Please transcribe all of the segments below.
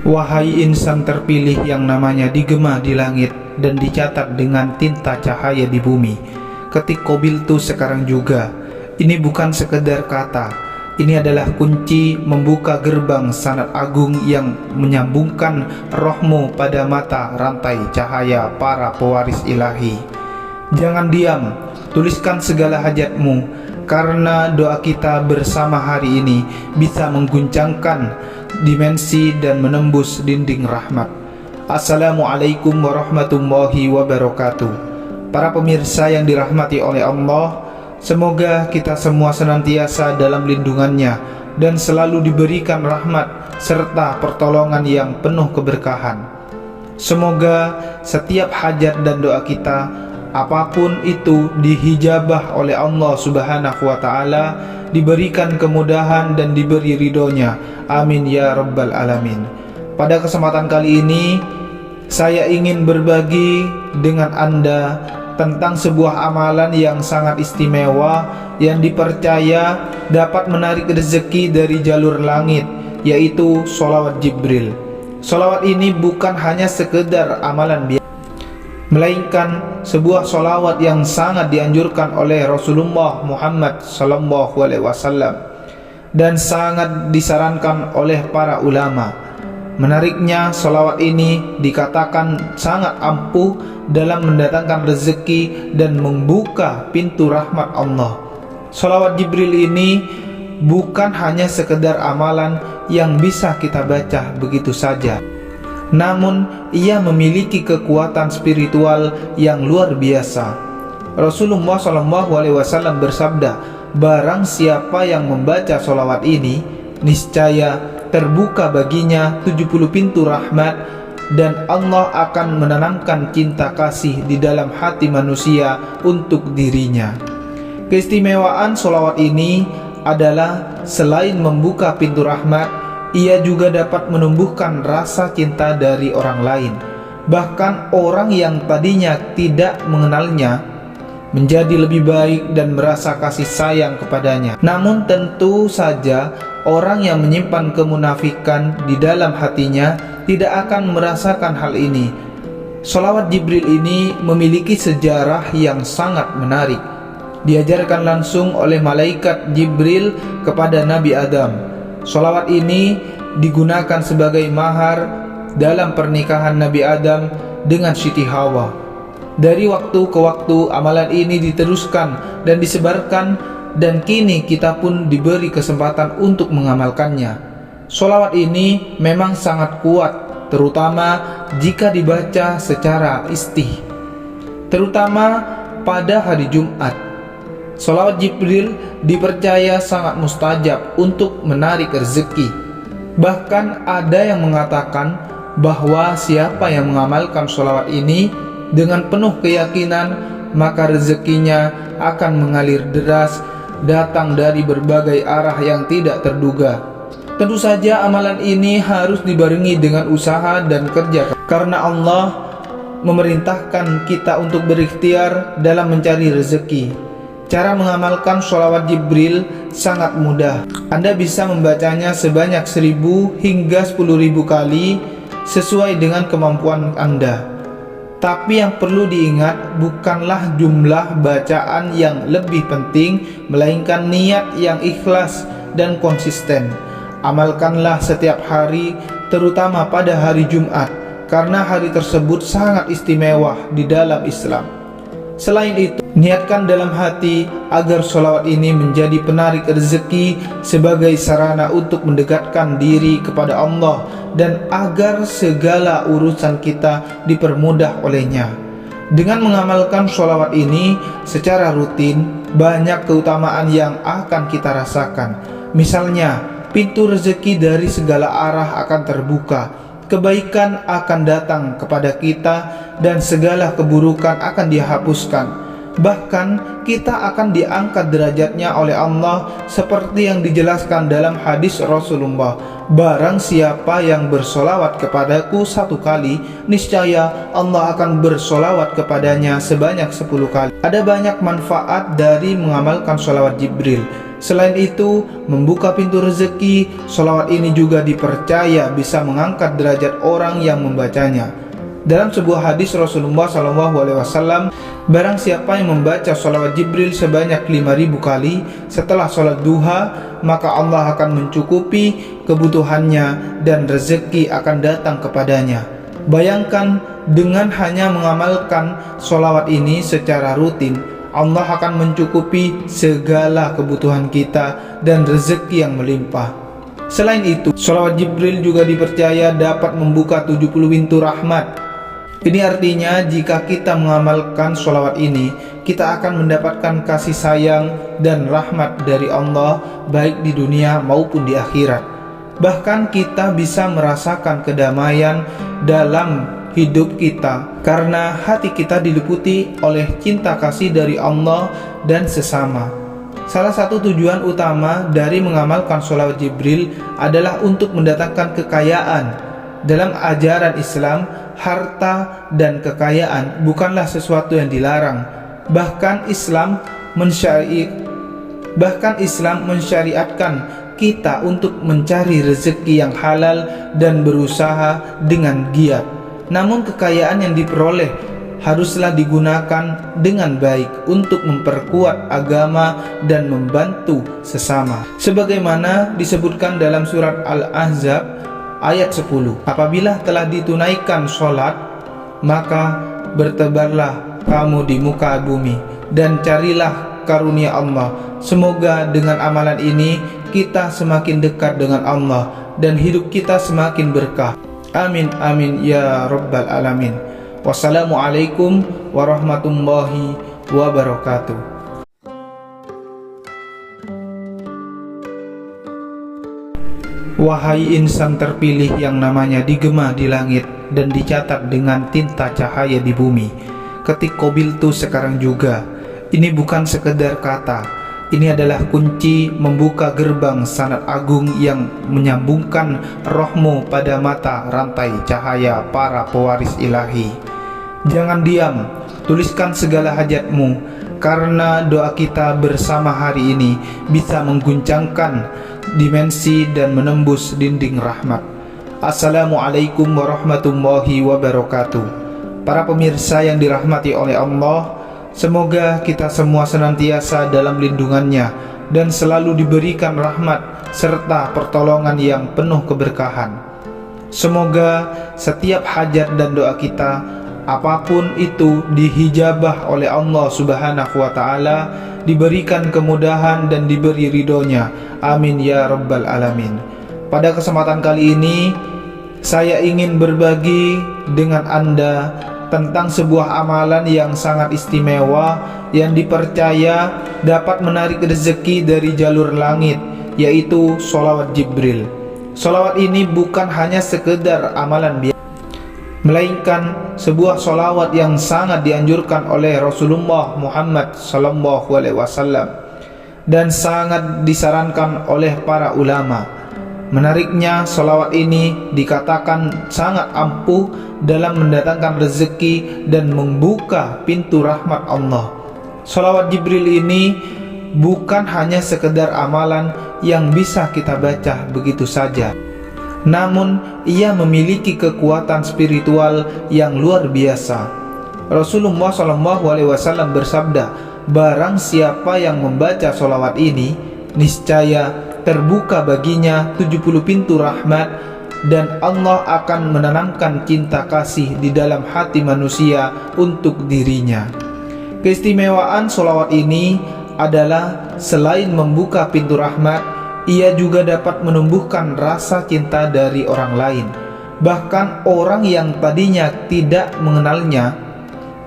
Wahai insan terpilih yang namanya digema di langit dan dicatat dengan tinta cahaya di bumi, ketik qabiltu sekarang juga. Ini bukan sekedar kata, ini adalah kunci membuka gerbang sanad agung yang menyambungkan rohmu pada mata rantai cahaya para pewaris ilahi. Jangan diam, tuliskan segala hajatmu, karena doa kita bersama hari ini bisa mengguncangkan dimensi dan menembus dinding rahmat. Assalamualaikum warahmatullahi wabarakatuh. Para pemirsa yang dirahmati oleh Allah, semoga kita semua senantiasa dalam lindungannya dan selalu diberikan rahmat serta pertolongan yang penuh keberkahan. Semoga setiap hajat dan doa kita, apapun itu, dihijabah oleh Allah Subhanahu wa Ta'ala, diberikan kemudahan dan diberi ridhonya. Amin ya rabbal alamin. Pada kesempatan kali ini saya ingin berbagi dengan Anda tentang sebuah amalan yang sangat istimewa yang dipercaya dapat menarik rezeki dari jalur langit, yaitu sholawat Jibril. Sholawat ini bukan hanya sekedar amalan biasa, melainkan sebuah sholawat yang sangat dianjurkan oleh Rasulullah Muhammad SAW dan sangat disarankan oleh para ulama. Menariknya, sholawat ini dikatakan sangat ampuh dalam mendatangkan rezeki dan membuka pintu rahmat Allah. Sholawat Jibril ini bukan hanya sekedar amalan yang bisa kita baca begitu saja, namun ia memiliki kekuatan spiritual yang luar biasa. Rasulullah SAW bersabda, barang siapa yang membaca sholawat ini, niscaya terbuka baginya 70 pintu rahmat, dan Allah akan menanamkan cinta kasih di dalam hati manusia untuk dirinya. Keistimewaan sholawat ini adalah selain membuka pintu rahmat, ia juga dapat menumbuhkan rasa cinta dari orang lain. Bahkan orang yang tadinya tidak mengenalnya menjadi lebih baik dan merasa kasih sayang kepadanya. Namun tentu saja orang yang menyimpan kemunafikan di dalam hatinya tidak akan merasakan hal ini. Sholawat Jibril ini memiliki sejarah yang sangat menarik. Diajarkan langsung oleh malaikat Jibril kepada Nabi Adam. Sholawat ini digunakan sebagai mahar dalam pernikahan Nabi Adam dengan Siti Hawa. Dari waktu ke waktu amalan ini diteruskan dan disebarkan, dan kini kita pun diberi kesempatan untuk mengamalkannya. Sholawat ini memang sangat kuat, terutama jika dibaca secara istih, terutama pada hari Jumat. Sholawat Jibril dipercaya sangat mustajab untuk menarik rezeki. Bahkan ada yang mengatakan bahwa siapa yang mengamalkan sholawat ini dengan penuh keyakinan, maka rezekinya akan mengalir deras, datang dari berbagai arah yang tidak terduga. Tentu saja amalan ini harus dibarengi dengan usaha dan kerja, karena Allah memerintahkan kita untuk berikhtiar dalam mencari rezeki. Cara mengamalkan sholawat Jibril sangat mudah. Anda bisa membacanya sebanyak 1000 hingga 10.000 kali sesuai dengan kemampuan Anda. Tapi yang perlu diingat bukanlah jumlah bacaan yang lebih penting, melainkan niat yang ikhlas dan konsisten. Amalkanlah setiap hari, terutama pada hari Jumat, karena hari tersebut sangat istimewa di dalam Islam. Selain itu, niatkan dalam hati agar sholawat ini menjadi penarik rezeki sebagai sarana untuk mendekatkan diri kepada Allah dan agar segala urusan kita dipermudah olehnya. Dengan mengamalkan sholawat ini secara rutin, banyak keutamaan yang akan kita rasakan. Misalnya, pintu rezeki dari segala arah akan terbuka, kebaikan akan datang kepada kita, dan segala keburukan akan dihapuskan. Bahkan kita akan diangkat derajatnya oleh Allah, seperti yang dijelaskan dalam hadis Rasulullah, barang siapa yang bersolawat kepadaku 1 kali, niscaya Allah akan bersolawat kepadanya sebanyak 10 kali. Ada banyak manfaat dari mengamalkan sholawat Jibril. Selain itu, membuka pintu rezeki, sholawat ini juga dipercaya bisa mengangkat derajat orang yang membacanya. Dalam sebuah hadis Rasulullah SAW, barang siapa yang membaca sholawat Jibril sebanyak 5.000 kali setelah sholat duha, maka Allah akan mencukupi kebutuhannya dan rezeki akan datang kepadanya. Bayangkan, dengan hanya mengamalkan sholawat ini secara rutin, Allah akan mencukupi segala kebutuhan kita dan rezeki yang melimpah. Selain itu, sholawat Jibril juga dipercaya dapat membuka 70 pintu rahmat. Ini artinya jika kita mengamalkan sholawat ini, kita akan mendapatkan kasih sayang dan rahmat dari Allah baik di dunia maupun di akhirat. Bahkan kita bisa merasakan kedamaian dalam hidup kita karena hati kita diliputi oleh cinta kasih dari Allah dan sesama. Salah satu tujuan utama dari mengamalkan sholawat Jibril adalah untuk mendatangkan kekayaan. Dalam ajaran Islam, harta dan kekayaan bukanlah sesuatu yang dilarang. Bahkan Islam mensyariatkan kita untuk mencari rezeki yang halal dan berusaha dengan giat. Namun kekayaan yang diperoleh haruslah digunakan dengan baik untuk memperkuat agama dan membantu sesama. Sebagaimana disebutkan dalam surat Al-Ahzab ayat 10, apabila telah ditunaikan sholat, maka bertebarlah kamu di muka bumi dan carilah karunia Allah. Semoga dengan amalan ini kita semakin dekat dengan Allah dan hidup kita semakin berkah. Amin amin ya rabbal alamin. Wassalamualaikum warahmatullahi wabarakatuh. Wahai insan terpilih yang namanya digema di langit dan dicatat dengan tinta cahaya di bumi, ketik qabiltu sekarang juga. Ini bukan sekedar kata, ini adalah kunci membuka gerbang sanad agung yang menyambungkan rohmu pada mata rantai cahaya para pewaris ilahi. Jangan diam, tuliskan segala hajatmu, karena doa kita bersama hari ini bisa mengguncangkan dimensi dan menembus dinding rahmat. Assalamualaikum warahmatullahi wabarakatuh. Para pemirsa yang dirahmati oleh Allah, semoga kita semua senantiasa dalam lindungannya dan selalu diberikan rahmat serta pertolongan yang penuh keberkahan. Semoga setiap hajat dan doa kita, apapun itu, dihijabah oleh Allah Subhanahu wa Ta'ala, diberikan kemudahan dan diberi ridhonya. Amin ya rabbal alamin. Pada kesempatan kali ini, saya ingin berbagi dengan Anda tentang sebuah amalan yang sangat istimewa yang dipercaya dapat menarik rezeki dari jalur langit, yaitu sholawat Jibril. Sholawat ini bukan hanya sekedar amalan biasa, melainkan sebuah sholawat yang sangat dianjurkan oleh Rasulullah Muhammad SAW dan sangat disarankan oleh para ulama. Menariknya, sholawat ini dikatakan sangat ampuh dalam mendatangkan rezeki dan membuka pintu rahmat Allah. Sholawat Jibril ini bukan hanya sekedar amalan yang bisa kita baca begitu saja, namun ia memiliki kekuatan spiritual yang luar biasa. Rasulullah SAW bersabda, barang siapa yang membaca sholawat ini, niscaya terbuka baginya 70 pintu rahmat dan Allah akan menanamkan cinta kasih di dalam hati manusia untuk dirinya. Keistimewaan sholawat ini adalah selain membuka pintu rahmat, ia juga dapat menumbuhkan rasa cinta dari orang lain. Bahkan orang yang tadinya tidak mengenalnya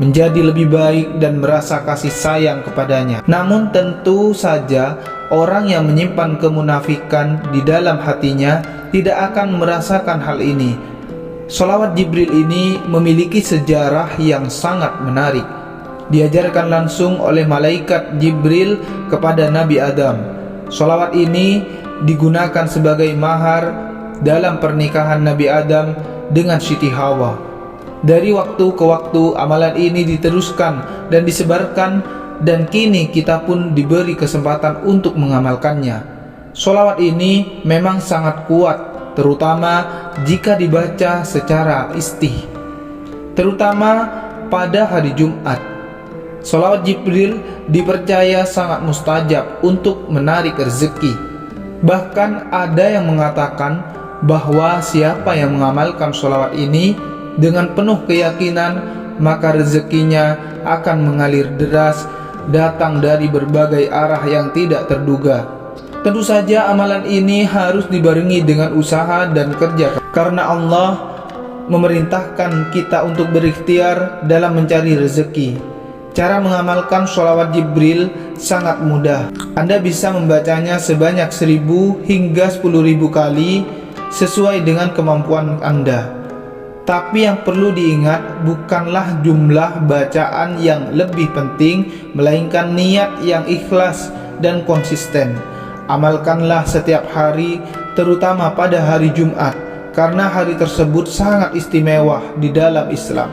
menjadi lebih baik dan merasa kasih sayang kepadanya. Namun tentu saja orang yang menyimpan kemunafikan di dalam hatinya tidak akan merasakan hal ini. Sholawat Jibril ini memiliki sejarah yang sangat menarik. Diajarkan langsung oleh malaikat Jibril kepada Nabi Adam. Sholawat ini digunakan sebagai mahar dalam pernikahan Nabi Adam dengan Siti Hawa. Dari waktu ke waktu amalan ini diteruskan dan disebarkan dan kini kita pun diberi kesempatan untuk mengamalkannya. Sholawat ini memang sangat kuat, terutama jika dibaca secara istih, terutama pada hari Jumat. Sholawat Jibril dipercaya sangat mustajab untuk menarik rezeki. Bahkan ada yang mengatakan bahwa siapa yang mengamalkan sholawat ini dengan penuh keyakinan, maka rezekinya akan mengalir deras, datang dari berbagai arah yang tidak terduga. Tentu saja amalan ini harus dibarengi dengan usaha dan kerja, karena Allah memerintahkan kita untuk berikhtiar dalam mencari rezeki. Cara mengamalkan sholawat Jibril sangat mudah. Anda bisa membacanya sebanyak 1000 hingga 10.000 kali sesuai dengan kemampuan Anda. Tapi yang perlu diingat bukanlah jumlah bacaan yang lebih penting, melainkan niat yang ikhlas dan konsisten. Amalkanlah setiap hari, terutama pada hari Jumat, karena hari tersebut sangat istimewa di dalam Islam.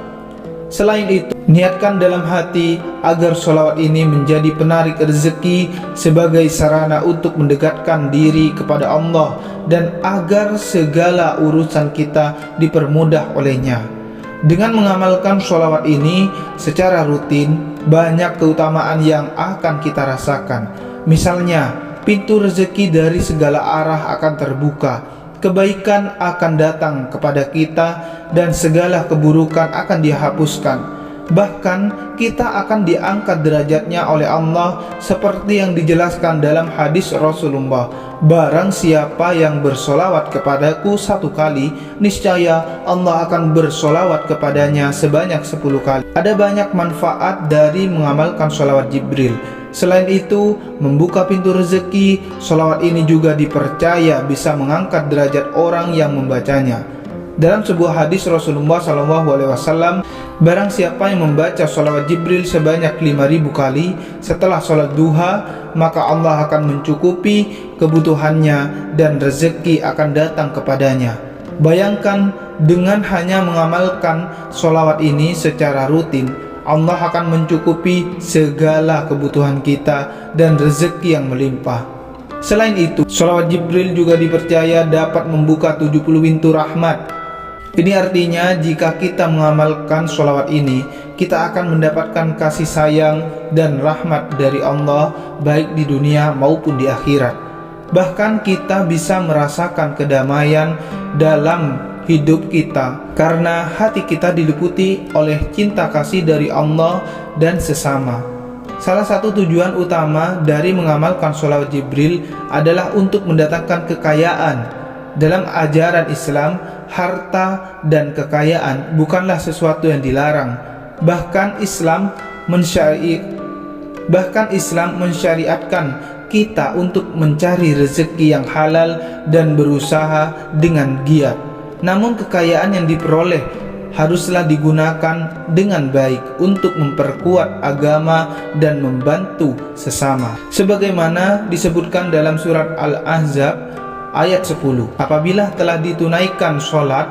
Selain itu, niatkan dalam hati agar sholawat ini menjadi penarik rezeki sebagai sarana untuk mendekatkan diri kepada Allah dan agar segala urusan kita dipermudah olehnya. Dengan mengamalkan sholawat ini secara rutin, banyak keutamaan yang akan kita rasakan. Misalnya, pintu rezeki dari segala arah akan terbuka, kebaikan akan datang kepada kita, dan segala keburukan akan dihapuskan. Bahkan kita akan diangkat derajatnya oleh Allah, seperti yang dijelaskan dalam hadis Rasulullah, barang siapa yang bersolawat kepadaku 1 kali, niscaya Allah akan bersolawat kepadanya sebanyak 10 kali. Ada banyak manfaat dari mengamalkan sholawat Jibril. Selain itu, membuka pintu rezeki, sholawat ini juga dipercaya bisa mengangkat derajat orang yang membacanya. Dalam sebuah hadis Rasulullah SAW, barang siapa yang membaca sholawat Jibril sebanyak 5.000 kali setelah sholat duha, maka Allah akan mencukupi kebutuhannya dan rezeki akan datang kepadanya. Bayangkan, dengan hanya mengamalkan sholawat ini secara rutin, Allah akan mencukupi segala kebutuhan kita dan rezeki yang melimpah. Selain itu, sholawat Jibril juga dipercaya dapat membuka 70 pintu rahmat. Ini artinya jika kita mengamalkan sholawat ini, kita akan mendapatkan kasih sayang dan rahmat dari Allah baik di dunia maupun di akhirat. Bahkan kita bisa merasakan kedamaian dalam hidup kita karena hati kita diliputi oleh cinta kasih dari Allah dan sesama. Salah satu tujuan utama dari mengamalkan sholawat Jibril adalah untuk mendatangkan kekayaan. Dalam ajaran Islam, harta dan kekayaan bukanlah sesuatu yang dilarang. Bahkan Islam mensyariatkan kita untuk mencari rezeki yang halal dan berusaha dengan giat. Namun kekayaan yang diperoleh haruslah digunakan dengan baik untuk memperkuat agama dan membantu sesama. Sebagaimana disebutkan dalam surat Al-Ahzab ayat 10, apabila telah ditunaikan sholat,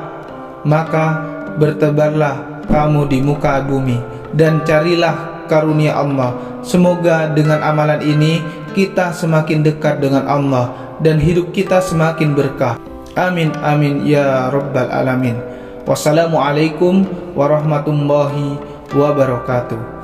maka bertebarlah kamu di muka bumi dan carilah karunia Allah. Semoga dengan amalan ini kita semakin dekat dengan Allah dan hidup kita semakin berkah. Amin amin ya rabbal alamin. Wassalamualaikum warahmatullahi wabarakatuh.